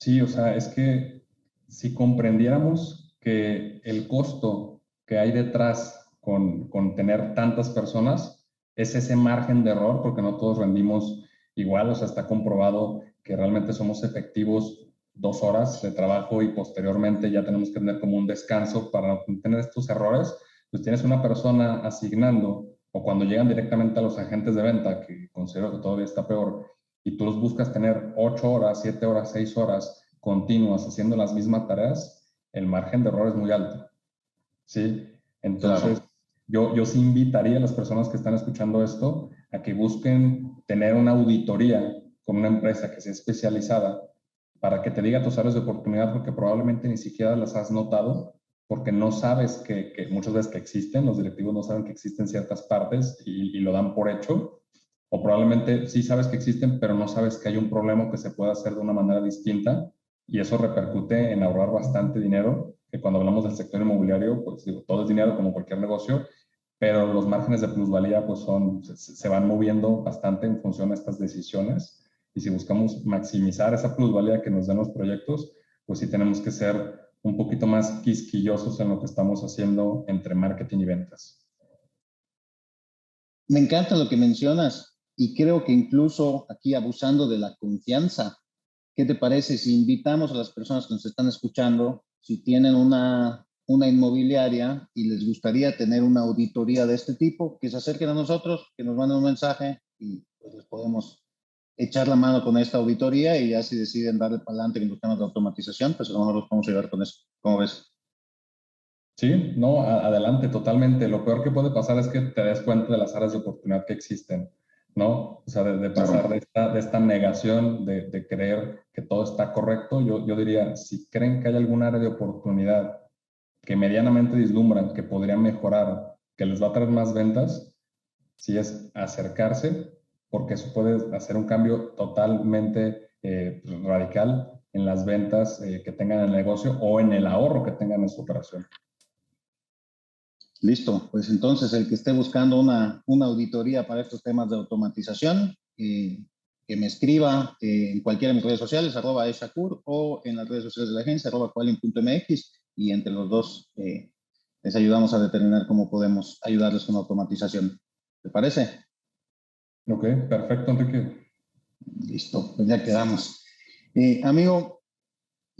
Sí, o sea, es que si comprendiéramos que el costo que hay detrás con tener tantas personas es ese margen de error, porque no todos rendimos igual, o sea, está comprobado que realmente somos efectivos 2 horas de trabajo y posteriormente ya tenemos que tener como un descanso para no tener estos errores, pues tienes una persona asignando, o cuando llegan directamente a los agentes de venta, que considero que todavía está peor, y tú los buscas tener 8 horas, 7 horas, 6 horas continuas haciendo las mismas tareas, el margen de error es muy alto. ¿Sí? Entonces, Claro. yo sí invitaría a las personas que están escuchando esto a que busquen tener una auditoría con una empresa que sea especializada para que te diga tus áreas de oportunidad, porque probablemente ni siquiera las has notado, porque no sabes que muchas veces que existen, los directivos no saben que existen ciertas partes y lo dan por hecho, o probablemente sí sabes que existen, pero no sabes que hay un problema que se puede hacer de una manera distinta y eso repercute en ahorrar bastante dinero, que cuando hablamos del sector inmobiliario, pues digo, todo es dinero como cualquier negocio, pero los márgenes de plusvalía pues se van moviendo bastante en función de estas decisiones y si buscamos maximizar esa plusvalía que nos dan los proyectos, pues sí tenemos que ser un poquito más quisquillosos en lo que estamos haciendo entre marketing y ventas. Me encanta lo que mencionas y creo que incluso aquí abusando de la confianza, ¿qué te parece si invitamos a las personas que nos están escuchando, si tienen una inmobiliaria y les gustaría tener una auditoría de este tipo, que se acerquen a nosotros, que nos manden un mensaje y pues les podemos echar la mano con esta auditoría y ya si deciden darle para adelante en los temas de automatización, pues a lo mejor los podemos ayudar con eso. ¿Cómo ves? Sí, no, adelante, totalmente. Lo peor que puede pasar es que te des cuenta de las áreas de oportunidad que existen, ¿no? O sea, de pasar Claro. de esta negación de creer que todo está correcto, yo diría, si creen que hay algún área de oportunidad que medianamente vislumbran que podrían mejorar, que les va a traer más ventas, sí es acercarse, porque eso puede hacer un cambio totalmente radical en las ventas que tengan en el negocio o en el ahorro que tengan en su operación. Listo, pues entonces el que esté buscando una auditoría para estos temas de automatización, que me escriba en cualquiera de mis redes sociales, @eshakur, o en las redes sociales de la agencia, @qualin.mx, y entre los dos les ayudamos a determinar cómo podemos ayudarles con automatización. ¿Te parece? Ok, perfecto, Enrique. Listo, pues ya quedamos. Amigo,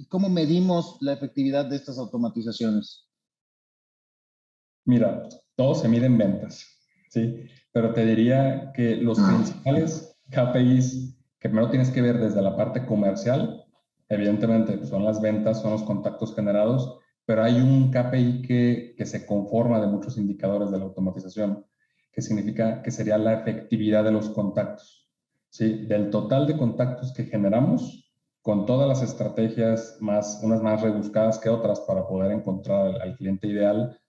¿cómo medimos la efectividad de estas automatizaciones? Mira, todo se mide en ventas, ¿sí? Pero te diría que los principales KPIs que primero tienes que ver desde la parte comercial, evidentemente pues, son las ventas, son los contactos generados, pero hay un KPI que se conforma de muchos indicadores de la automatización, que significa que sería la efectividad de los contactos, ¿sí? Del total de contactos que generamos, con todas las estrategias, unas más rebuscadas que otras para poder encontrar al cliente ideal,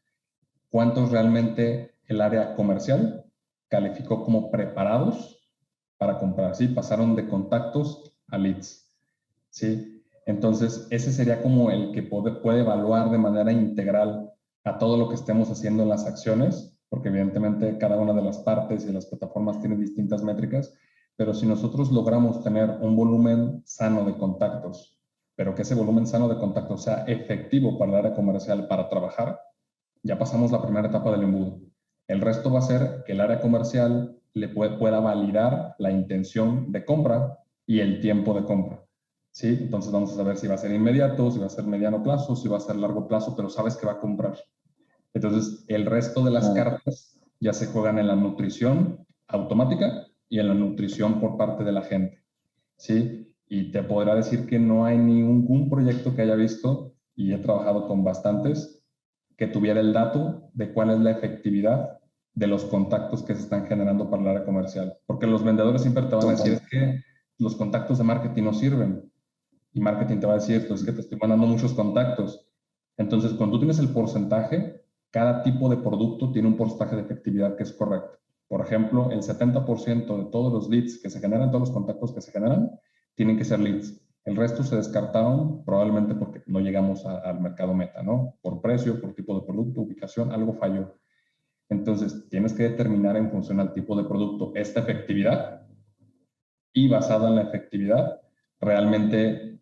cuántos realmente el área comercial calificó como preparados para comprar, ¿sí? Pasaron de contactos a leads, ¿sí? Entonces, ese sería como el que puede evaluar de manera integral a todo lo que estemos haciendo en las acciones, porque evidentemente cada una de las partes y las plataformas tienen distintas métricas, pero si nosotros logramos tener un volumen sano de contactos, pero que ese volumen sano de contactos sea efectivo para el área comercial para trabajar, Ya pasamos la primera etapa del embudo. El resto va a ser que el área comercial le pueda validar la intención de compra y el tiempo de compra. ¿Sí? Entonces vamos a saber si va a ser inmediato, si va a ser mediano plazo, si va a ser largo plazo, pero sabes que va a comprar. Entonces, el resto de las cartas ya se juegan en la nutrición automática y en la nutrición por parte de la gente. ¿Sí? Y te podrá decir que no hay ningún proyecto que haya visto, y he trabajado con bastantes, que tuviera el dato de cuál es la efectividad de los contactos que se están generando para el área comercial. Porque los vendedores siempre te van a decir, es que los contactos de marketing no sirven. Y marketing te va a decir, pues es que te estoy mandando muchos contactos. Entonces, cuando tú tienes el porcentaje, cada tipo de producto tiene un porcentaje de efectividad que es correcto. Por ejemplo, el 70% de todos los leads que se generan, todos los contactos que se generan, tienen que ser leads. El resto se descartaron probablemente porque no llegamos al mercado meta, ¿no? Por precio, por tipo de producto, ubicación, algo falló. Entonces, tienes que determinar en función al tipo de producto esta efectividad y basada en la efectividad, realmente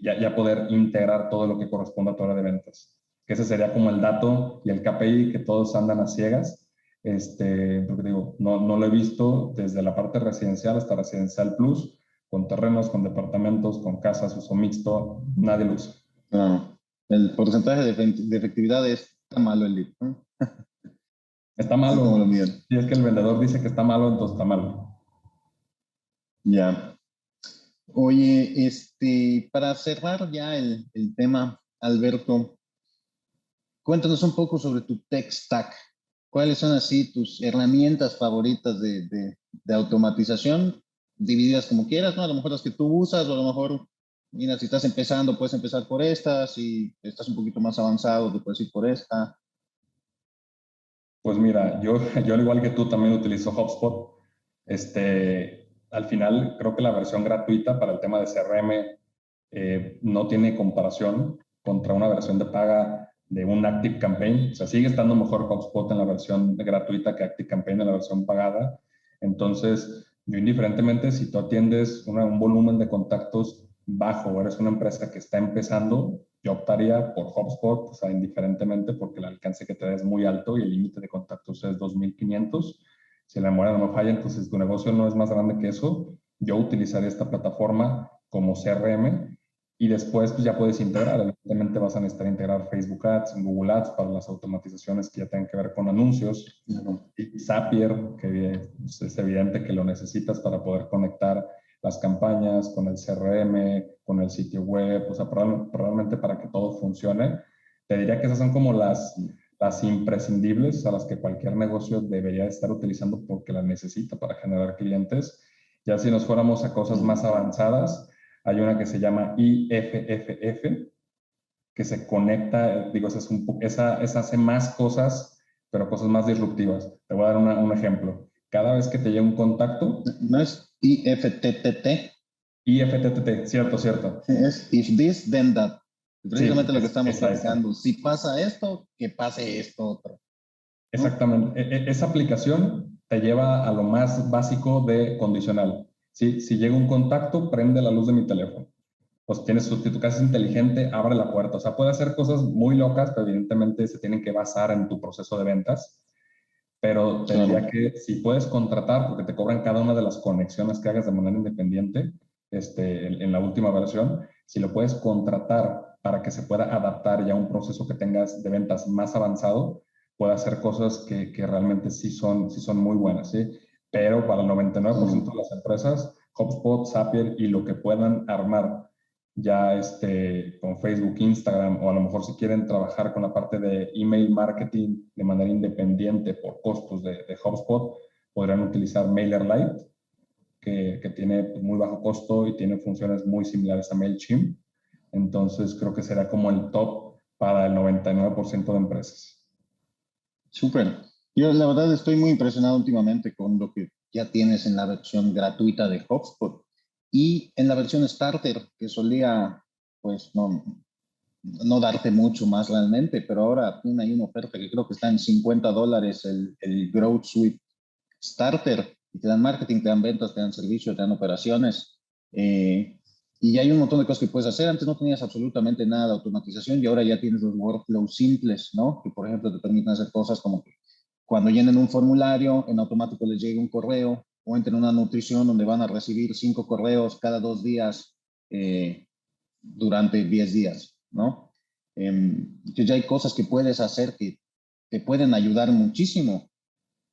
ya poder integrar todo lo que corresponde a tu área de ventas. Que ese sería como el dato y el KPI que todos andan a ciegas. Porque digo, no lo he visto desde la parte residencial hasta residencial plus, con terrenos, con departamentos, con casas, uso mixto, nadie lo usa. No, el porcentaje de efectividad está malo el lead, ¿no? Está Así como lo malo. miden. Si es que el vendedor dice que está malo, entonces está malo. Ya. Oye, para cerrar ya el tema, Alberto, cuéntanos un poco sobre tu tech stack. ¿Cuáles son así tus herramientas favoritas de automatización? Divididas como quieras, ¿no? A lo mejor las que tú usas, o a lo mejor, mira, si estás empezando, puedes empezar por esta, si estás un poquito más avanzado, te puedes ir por esta. Pues mira, yo al igual que tú también utilizo HubSpot. Al final creo que la versión gratuita para el tema de CRM no tiene comparación contra una versión de paga de un Active Campaign. O sea, sigue estando mejor HubSpot en la versión gratuita que Active Campaign en la versión pagada. Entonces, yo indiferentemente, si tú atiendes un volumen de contactos bajo o eres una empresa que está empezando, yo optaría por HubSpot, o sea, indiferentemente, porque el alcance que te da es muy alto y el límite de contactos es 2.500. Si la memoria no me falla, entonces tu negocio no es más grande que eso. Yo utilizaría esta plataforma como CRM y después pues, ya puedes integrar. Evidentemente vas a necesitar integrar Facebook Ads, Google Ads para las automatizaciones que ya tengan que ver con anuncios. Y Zapier, que pues, es evidente que lo necesitas para poder conectar las campañas con el CRM, con el sitio web, o sea, probablemente para que todo funcione. Te diría que esas son como las imprescindibles a las que cualquier negocio debería estar utilizando porque las necesita para generar clientes. Ya si nos fuéramos a cosas más avanzadas, hay una que se llama IFFF, que se conecta, digo, esa hace más cosas, pero cosas más disruptivas. Te voy a dar un ejemplo. Cada vez que te llega un contacto, ¿No es IFTTT? IFTTT, cierto, cierto. Es if this, then that. Sí, Precisamente lo que estamos esa. platicando. Si pasa esto, que pase esto otro, ¿no? Exactamente. Esa aplicación te lleva a lo más básico de condicional. ¿Sí? Si llega un contacto, prende la luz de mi teléfono. Pues si tu casa es inteligente, abre la puerta. O sea, puede hacer cosas muy locas, pero evidentemente se tienen que basar en tu proceso de ventas. Pero te Claro. diría que si puedes contratar, porque te cobran cada una de las conexiones que hagas de manera independiente, en la última versión, si lo puedes contratar para que se pueda adaptar ya a un proceso que tengas de ventas más avanzado, puede hacer cosas que realmente sí son muy buenas, ¿sí? Pero para el 99% de las empresas, HubSpot, Zapier y lo que puedan armar ya con Facebook, Instagram, o a lo mejor si quieren trabajar con la parte de email marketing de manera independiente por costos de HubSpot, podrán utilizar MailerLite, que tiene pues, muy bajo costo y tiene funciones muy similares a MailChimp. Entonces creo que será como el top para el 99% de empresas. Súper. Yo la verdad estoy muy impresionado últimamente con lo que ya tienes en la versión gratuita de HubSpot y en la versión Starter, que solía, pues, no darte mucho más realmente, pero ahora hay una oferta que creo que está en $50 el Growth Suite Starter, y te dan marketing, te dan ventas, te dan servicios, te dan operaciones. Y ya hay un montón de cosas que puedes hacer. Antes no tenías absolutamente nada de automatización y ahora ya tienes los workflows simples, ¿no? Que, por ejemplo, te permiten hacer cosas como que cuando llenen un formulario, en automático les llegue un correo, o entren en una nutrición donde van a recibir 5 correos cada 2 días durante 10 días, ¿no? Entonces ya hay cosas que puedes hacer que te pueden ayudar muchísimo,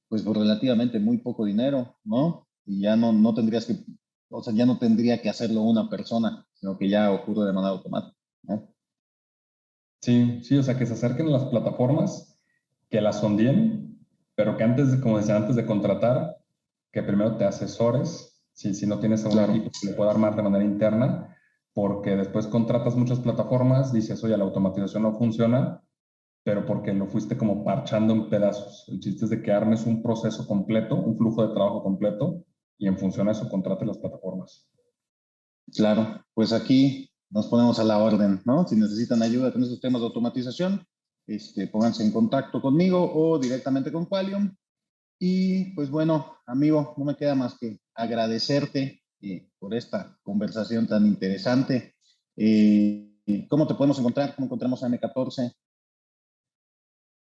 pues por relativamente muy poco dinero, ¿no? Y ya no tendrías que, o sea, ya no tendría que hacerlo una persona, sino que ya ocurre de manera automática, ¿no? Sí, sí, o sea, que se acerquen a las plataformas, que las sondeen, pero que antes, como decía, antes de contratar, que primero te asesores, si no tienes a un Claro. equipo que le pueda armar de manera interna, porque después contratas muchas plataformas, dices, oye, la automatización no funciona, pero porque lo fuiste como parchando en pedazos. El chiste es de que armes un proceso completo, un flujo de trabajo completo, y en función a eso contrates las plataformas. Claro, pues aquí nos ponemos a la orden, ¿no? Si necesitan ayuda con esos temas de automatización, pónganse en contacto conmigo o directamente con Qualium. Y pues bueno, amigo, no me queda más que agradecerte por esta conversación tan interesante. ¿Cómo te podemos encontrar? ¿Cómo encontramos a M14?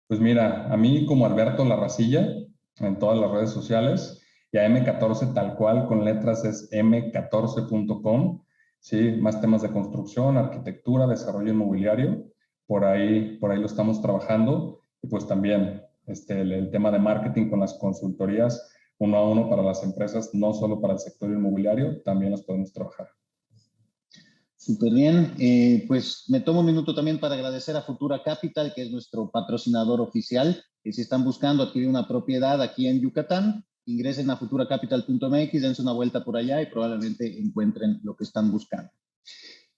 Pues mira, a mí como Alberto Larracilla en todas las redes sociales y a M14 tal cual con letras es m14.com, sí, más temas de construcción, arquitectura, desarrollo inmobiliario, por ahí lo estamos trabajando y pues también el tema de marketing con las consultorías uno a uno para las empresas, no solo para el sector inmobiliario, también las podemos trabajar. Súper bien. Pues me tomo un minuto también para agradecer a Futura Capital, que es nuestro patrocinador oficial. Que si están buscando adquirir una propiedad aquí en Yucatán, ingresen a futuracapital.mx, dense una vuelta por allá y probablemente encuentren lo que están buscando.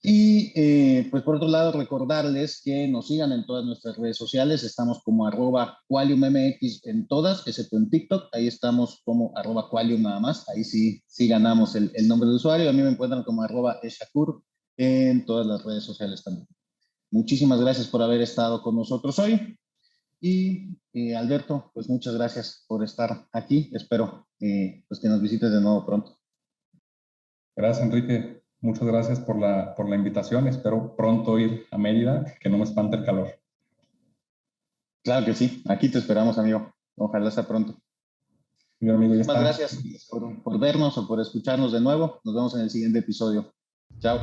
Y pues por otro lado, recordarles que nos sigan en todas nuestras redes sociales. Estamos como @QualiumMX en todas, excepto en TikTok. Ahí estamos como @Qualium nada más. Ahí sí ganamos el nombre de usuario. A mí me encuentran como @Eshakur en todas las redes sociales también. Muchísimas gracias por haber estado con nosotros hoy. Y Alberto, pues muchas gracias por estar aquí. Espero pues que nos visites de nuevo pronto. Gracias, Enrique. Muchas gracias por la invitación. Espero pronto ir a Mérida, que no me espante el calor. Claro que sí. Aquí te esperamos, amigo. Ojalá sea pronto. Mi amigo, ya Muchísimas está. gracias por vernos o por escucharnos de nuevo. Nos vemos en el siguiente episodio. Chao.